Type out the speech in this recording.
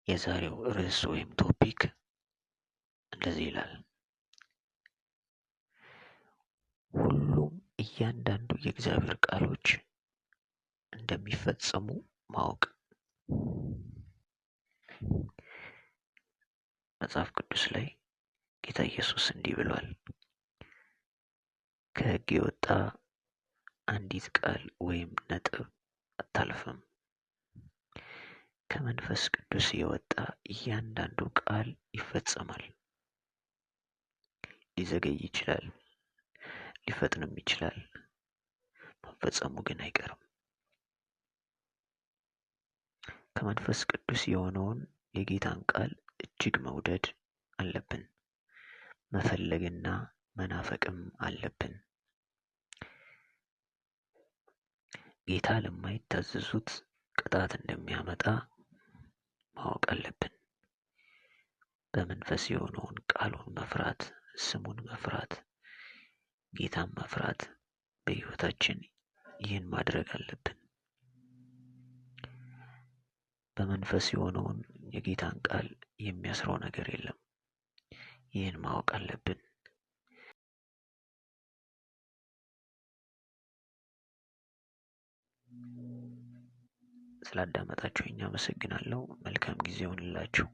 የዛሬው ርዕስ ወይም ቶፒክ እንደዚህ ይላል። ሁሉም እያንዳንዱ የእግዚአብሔር ቃሎች እንደሚፈጸሙ ማወቅ። መጽሐፍ ቅዱስ ላይ ጌታ ኢየሱስ እንዲህ ብሏል፣ ከሕግ የወጣ አንዲት ቃል ወይም ነጥብ አታልፍም። ከመንፈስ ቅዱስ የወጣ እያንዳንዱ ቃል ይፈጸማል። ሊዘገይ ይችላል፣ ሊፈጥንም ይችላል፣ መፈጸሙ ግን አይቀርም። ከመንፈስ ቅዱስ የሆነውን የጌታን ቃል እጅግ መውደድ አለብን፣ መፈለግና መናፈቅም አለብን። ጌታ ለማይታዘዙት ቅጣት እንደሚያመጣ ማወቅ አለብን። በመንፈስ የሆነውን ቃሉን መፍራት፣ ስሙን መፍራት፣ ጌታን መፍራት በሕይወታችን ይህን ማድረግ አለብን። በመንፈስ የሆነውን የጌታን ቃል የሚያስረው ነገር የለም። ይህን ማወቅ አለብን። ስላዳመጣችሁኝ አመሰግናለሁ። መልካም ጊዜ ይሁንላችሁ።